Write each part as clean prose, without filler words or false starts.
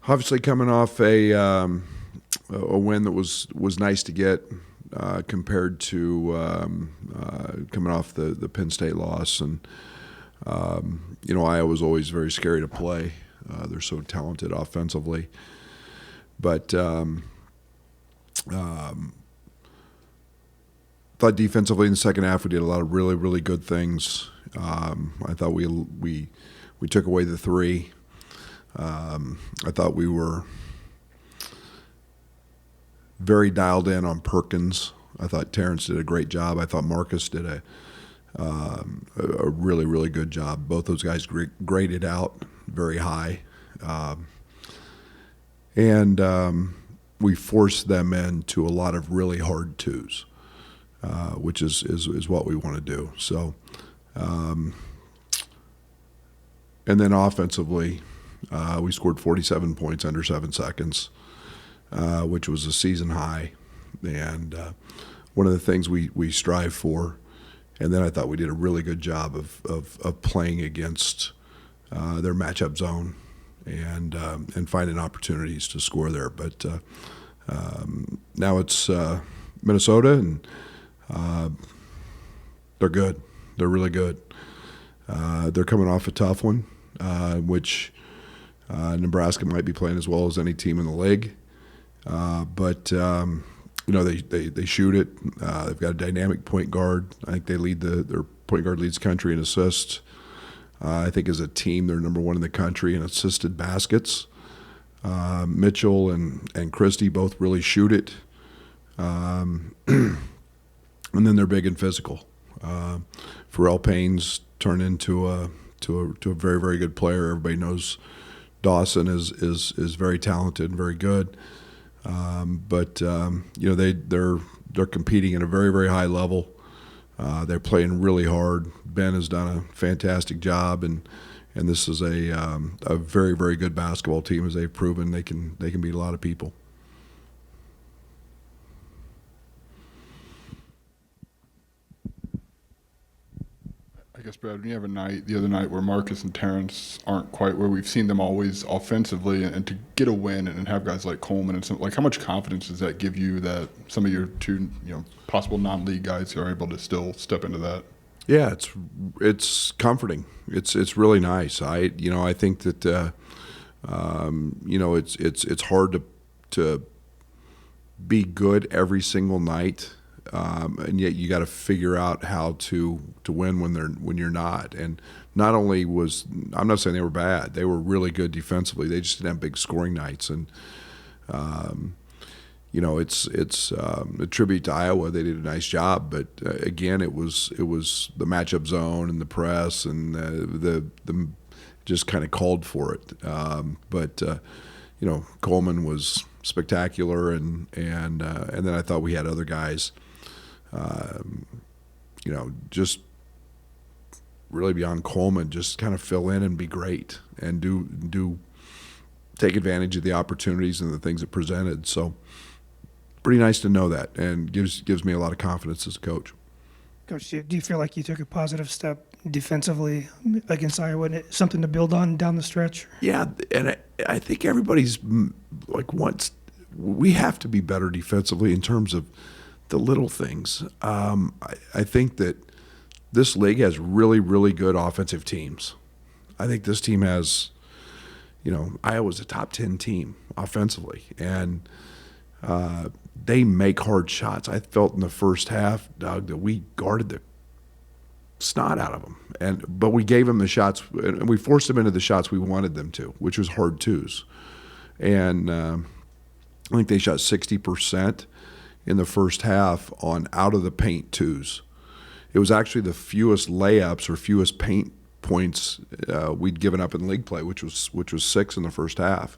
Obviously, coming off a win that was nice to get compared to coming off the Penn State loss, and Iowa's always very scary to play. They're so talented offensively, but thought defensively in the second half we did a lot of really, really good things. I thought we took away the three. I thought we were very dialed in on Perkins. I thought Terrence did a great job. I thought Marcus did a really, really good job. Both those guys graded out very high. And we forced them into a lot of really hard twos, which is what we want to do. So, and then offensively, we scored 47 points under 7 seconds, which was a season high. And one of the things we strive for. And then I thought we did a really good job of playing against their matchup zone and finding opportunities to score there. But now it's Minnesota, and they're good. They're really good. They're coming off a tough one, which Nebraska might be playing as well as any team in the league. But they shoot it. They've got a dynamic point guard. I think they lead their point guard leads country in assists. I think as a team they're number one in the country in assisted baskets. Mitchell and Christie both really shoot it. And then they're big and physical. Pharrell Payne's turned into a very, very good player. Everybody knows Dawson is very talented and very good. But they're competing at a very, very high level. They're playing really hard. Ben has done a fantastic job, and this is a very, very good basketball team, as they've proven they can beat a lot of people. I guess, Brad, when you have the other night where Marcus and Terrence aren't quite where we've seen them always offensively, and to get a win and have guys like Coleman and some, like, how much confidence does that give you that some of your two, possible non-league guys are able to still step into that? Yeah, it's comforting. It's really nice. I think that it's hard to be good every single night. And yet you got to figure out how to win when you're not. And not only I'm not saying they were bad, they were really good defensively. They just didn't have big scoring nights. And it's a tribute to Iowa. They did a nice job, but again, it was the matchup zone and the press and the just kind of called for it. But Coleman was spectacular, and then I thought we had other guys. Just really beyond Coleman, just kind of fill in and be great and do take advantage of the opportunities and the things that presented. So pretty nice to know that, and gives me a lot of confidence as a coach. Coach, do you feel like you took a positive step defensively against Iowa, and something to build on down the stretch? Yeah, and I think everybody's we have to be better defensively in terms of the little things. I think that this league has really, really good offensive teams. I think this team has, Iowa's a top 10 team offensively, and they make hard shots. I felt in the first half, Doug, that we guarded the snot out of them, but we gave them the shots, and we forced them into the shots we wanted them to, which was hard twos. And I think they shot 60% in the first half on out of the paint twos. It was actually the fewest layups or fewest paint points we'd given up in league play, which was 6 in the first half.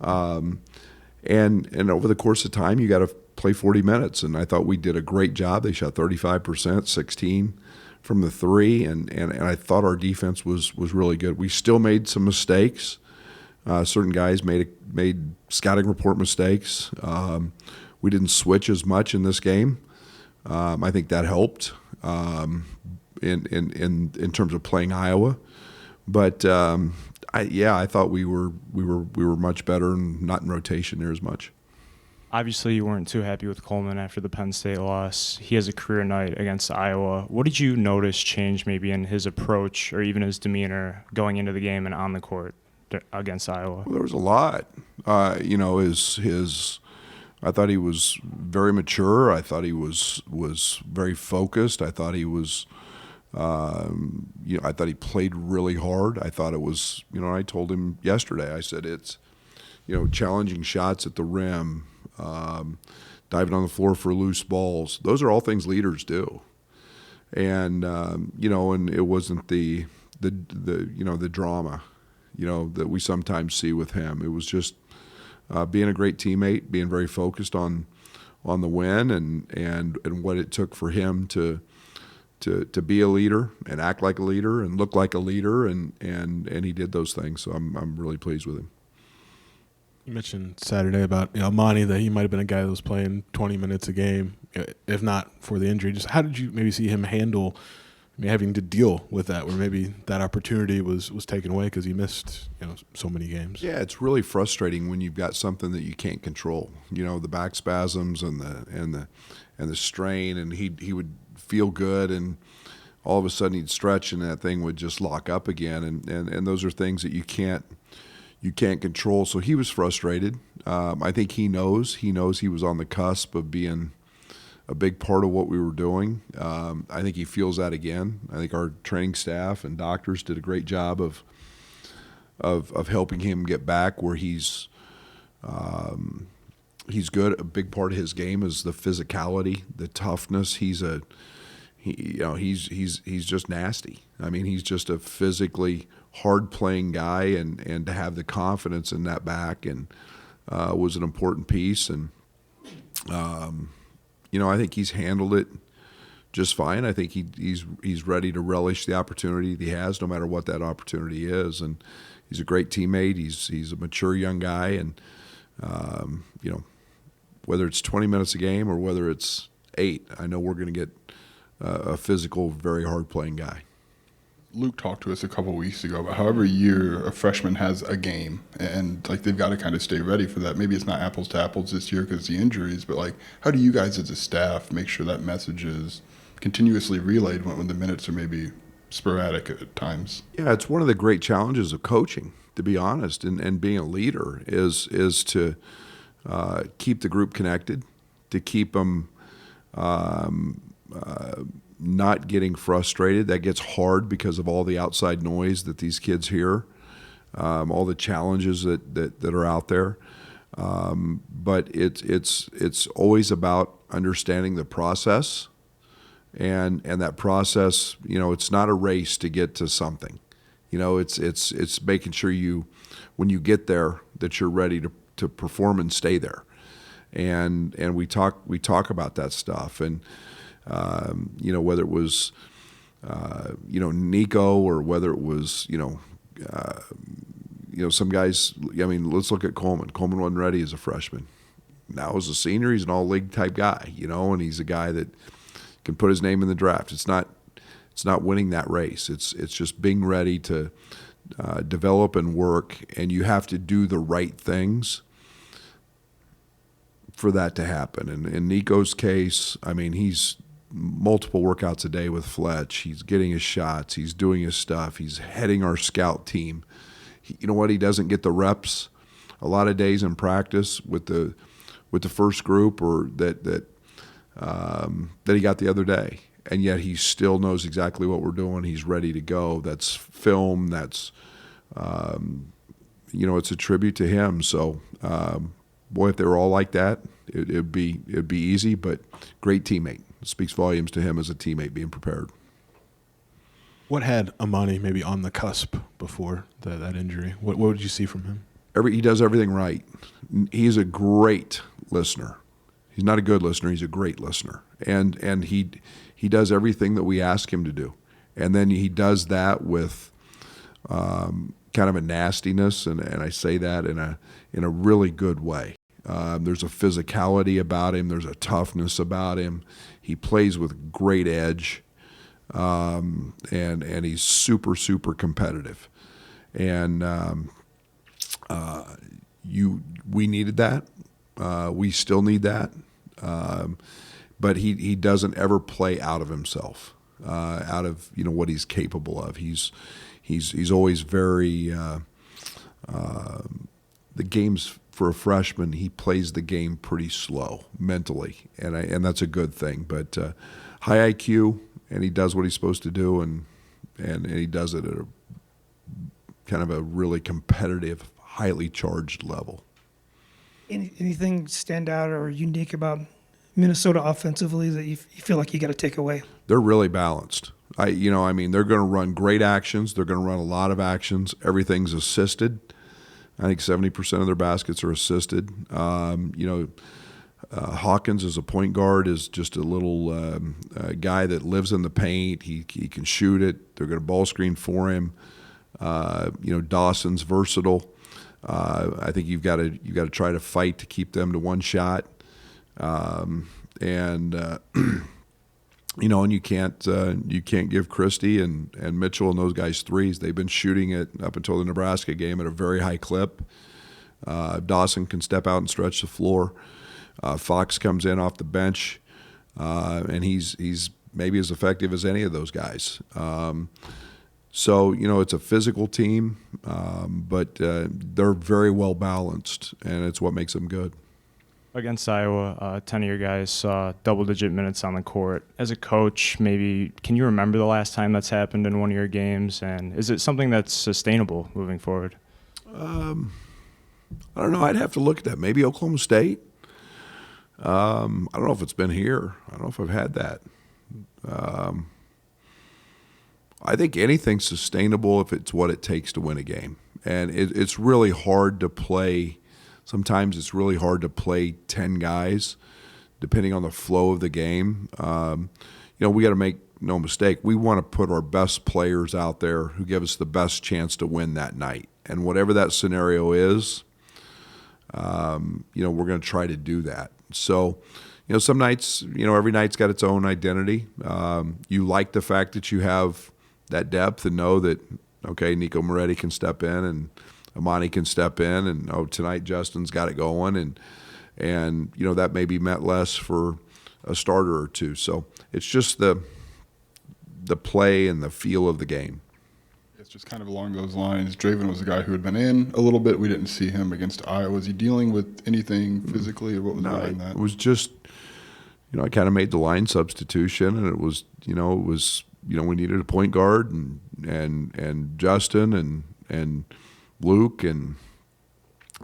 And over the course of time, you got to play 40 minutes, and I thought we did a great job. They shot 35%, 16 from the three, and I thought our defense was really good. We still made some mistakes. Certain guys made scouting report mistakes. We didn't switch as much in this game. I think that helped in terms of playing Iowa. But I thought we were much better and not in rotation near as much. Obviously, you weren't too happy with Coleman after the Penn State loss. He has a career night against Iowa. What did you notice change maybe in his approach or even his demeanor going into the game and on the court against Iowa? Well, there was a lot. His I thought he was very mature. I thought he was very focused. I thought he was, I thought he played really hard. I thought it was, I told him yesterday, I said it's, challenging shots at the rim, diving on the floor for loose balls. Those are all things leaders do. And, and it wasn't the drama, that we sometimes see with him. It was just being a great teammate, being very focused on the win and what it took for him to be a leader and act like a leader and look like a leader, and he did those things. So I'm really pleased with him. You mentioned Saturday about Ammani, that he might have been a guy that was playing 20 minutes a game, if not for the injury. Just how did you maybe see him handle having to deal with that, where maybe that opportunity was taken away because he missed so many games? Yeah, it's really frustrating when you've got something that you can't control. The back spasms and the strain, and he would feel good, and all of a sudden he'd stretch and that thing would just lock up again, and those are things that you can't control. So he was frustrated. I think he knows he was on the cusp of being a big part of what we were doing. I think he feels that again. I think our training staff and doctors did a great job of helping him get back where he's good. A big part of his game is the physicality, the toughness. He's just nasty. I mean, he's just a physically hard-playing guy, and to have the confidence in that back and was an important piece. And I think he's handled it just fine. I think he's ready to relish the opportunity that he has, no matter what that opportunity is. And he's a great teammate. He's a mature young guy, and whether it's 20 minutes a game or whether it's 8, I know we're going to get a physical, very hard-playing guy. Luke talked to us a couple weeks ago about how every year a freshman has a game, and they've got to kind of stay ready for that. Maybe it's not apples to apples this year because of the injuries, but how do you guys as a staff make sure that message is continuously relayed when the minutes are maybe sporadic at times? Yeah, it's one of the great challenges of coaching, to be honest, and being a leader is to keep the group connected, to keep them not getting frustrated. That gets hard because of all the outside noise that these kids hear, all the challenges that are out there. But it's always about understanding the process, and that process. It's not a race to get to something. It's making sure when you get there, that you're ready to perform and stay there. And we talk about that stuff, and whether it was Nico, or whether it was some guys. I mean, let's look at Coleman. Coleman wasn't ready as a freshman. Now as a senior, he's an all-league type guy, and he's a guy that can put his name in the draft. It's not winning that race. It's just being ready to develop and work, and you have to do the right things for that to happen. And in Nico's case, I mean, he's multiple workouts a day with Fletch. He's getting his shots. He's doing his stuff. He's heading our scout team. You know what? He doesn't get the reps a lot of days in practice with the first group, or that he got the other day. And yet he still knows exactly what we're doing. He's ready to go. That's film. That's it's a tribute to him. So boy, if they were all like that, it'd be easy. But great teammate. It speaks volumes to him as a teammate, being prepared. What had Ammani maybe on the cusp before that injury? What did you see from him? He does everything right. He's a great listener. He's not a good listener. He's a great listener, and he does everything that we ask him to do, and then he does that with kind of a nastiness, and I say that in a really good way. There's a physicality about him. There's a toughness about him. He plays with great edge, and he's super, super competitive. and we needed that. We still need that, but he doesn't ever play out of himself, out of what he's capable of. He's always very the games for a freshman. He plays the game pretty slow mentally, and that's a good thing. But high IQ, and he does what he's supposed to do, and he does it at a kind of a really competitive, highly charged level. Anything stand out or unique about Minnesota offensively that you feel like you got to take away? They're really balanced. They're going to run great actions. They're going to run a lot of actions. Everything's assisted. I think 70% of their baskets are assisted. Hawkins as a point guard is just a little guy that lives in the paint. He can shoot it. They're going to ball screen for him. Dawson's versatile. I think you've got to try to fight to keep them to one shot, and you can't give Christie and Mitchell and those guys threes. They've been shooting it up until the Nebraska game at a very high clip. Dawson can step out and stretch the floor. Fox comes in off the bench, and he's maybe as effective as any of those guys. So it's a physical team, but they're very well balanced, and it's what makes them good. Against Iowa, 10 of your guys saw double-digit minutes on the court. As a coach, maybe can you remember the last time that's happened in one of your games, and is it something that's sustainable moving forward? I don't know. I'd have to look at that. Maybe Oklahoma State. I don't know if it's been here. I don't know if I've had that. I think anything's sustainable if it's what it takes to win a game. And it's really hard to play. Sometimes it's really hard to play 10 guys, depending on the flow of the game. We got to make no mistake. We want to put our best players out there who give us the best chance to win that night. And whatever that scenario is, we're going to try to do that. So, some nights, every night's got its own identity. You like the fact that you have that depth and know that, okay, Nico Moretti can step in and Ammani can step in, and tonight Justin's got it going, and that maybe meant less for a starter or two. So it's just the play and the feel of the game. It's just kind of along those lines. Draven was a guy who had been in a little bit. We didn't see him against Iowa. Was he dealing with anything physically, or what was behind that? It was just, I kind of made the line substitution, and it was, we needed a point guard and Justin and Luke, and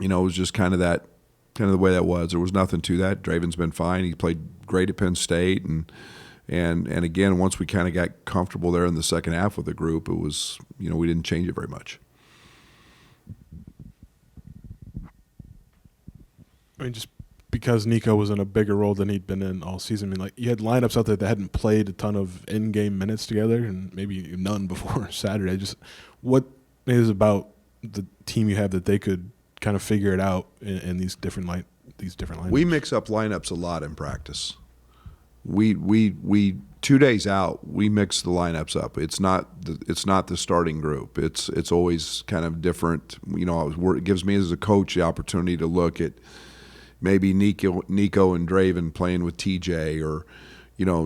it was just kind of the way that was. There was nothing to that. Draven's been fine. He played great at Penn State, and again, once we kind of got comfortable there in the second half with the group, it was, we didn't change it very much. I mean, just because Nico was in a bigger role than he'd been in all season. I mean, you had lineups out there that hadn't played a ton of in-game minutes together, and maybe none before Saturday. Just what is about the team you have that they could kind of figure it out in these different lineups? We mix up lineups a lot in practice. We 2 days out, we mix the lineups up. It's not the starting group. It's always kind of different. It gives me as a coach the opportunity to look at maybe Nico and Draven playing with TJ, or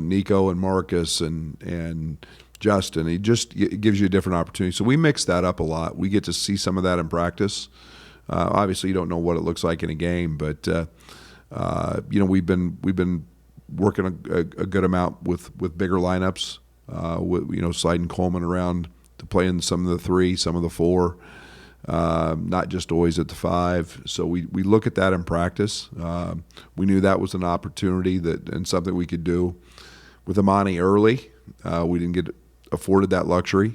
Nico and Marcus and Justin. It gives you a different opportunity. So we mix that up a lot. We get to see some of that in practice. Obviously, you don't know what it looks like in a game, but we've been working a good amount with bigger lineups. Sliding Coleman around to play in some of the 3, some of the 4. Not just always at the 5. So we look at that in practice. We knew that was an opportunity and something we could do with Ammani early. We didn't get afforded that luxury,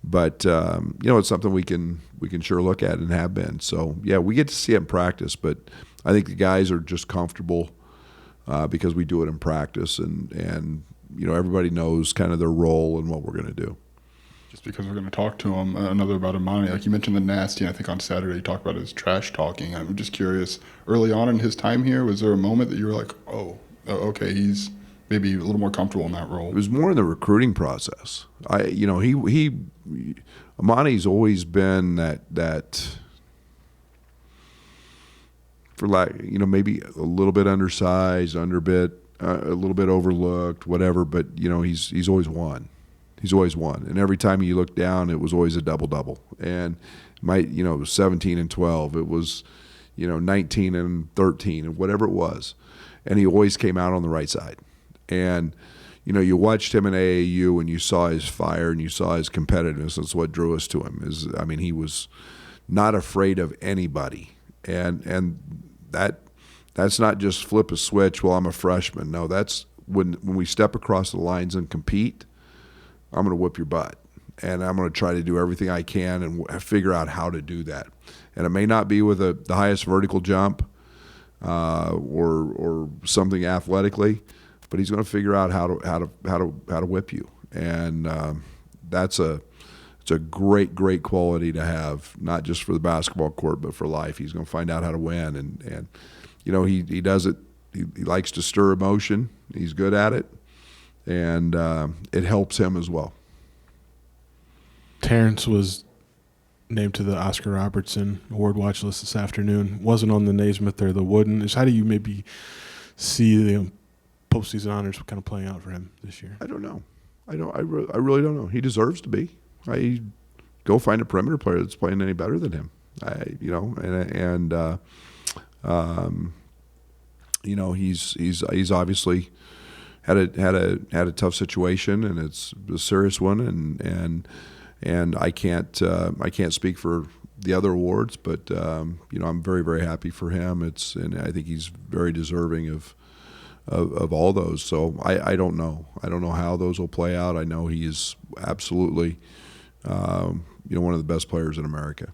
but it's something we can sure look at and have been. So yeah, we get to see it in practice, but I think the guys are just comfortable because we do it in practice, and everybody knows kind of their role and what we're going to do. Just because we're going to talk to him, another about Ammani. Like you mentioned the nasty, and I think on Saturday you talked about his trash talking. I'm just curious, early on in his time here, was there a moment that you were like, oh okay, he's maybe a little more comfortable in that role? It was more in the recruiting process. Ammani's always been that for maybe a little bit undersized, a little bit overlooked, whatever. But he's always won. He's always won, and every time you look down, it was always a double. And it was 17 and 12. It was 19 and 13, and whatever it was, and he always came out on the right side. And you watched him in AAU, and you saw his fire, and you saw his competitiveness. That's what drew us to him. He was not afraid of anybody, and that's not just flip a switch. Well, I'm a freshman. No, that's when we step across the lines and compete. I'm going to whip your butt, and I'm going to try to do everything I can and figure out how to do that. And it may not be with the highest vertical jump or something athletically, but he's going to figure out how to whip you. And it's a great quality to have, not just for the basketball court but for life. He's going to find out how to win, and he does it. He likes to stir emotion. He's good at it. And it helps him as well. Terrence was named to the Oscar Robertson Award watch list this afternoon. Wasn't on the Naismith or the Wooden. How do you maybe see the postseason honors kind of playing out for him this year? I don't know. I really don't know. He deserves to be. I go find a perimeter player that's playing any better than him. He's obviously had a tough situation, and it's a serious one, and I can't speak for the other awards, but I'm very, very happy for him. And I think he's very deserving of all those. So I don't know. I don't know how those will play out. I know he is absolutely one of the best players in America.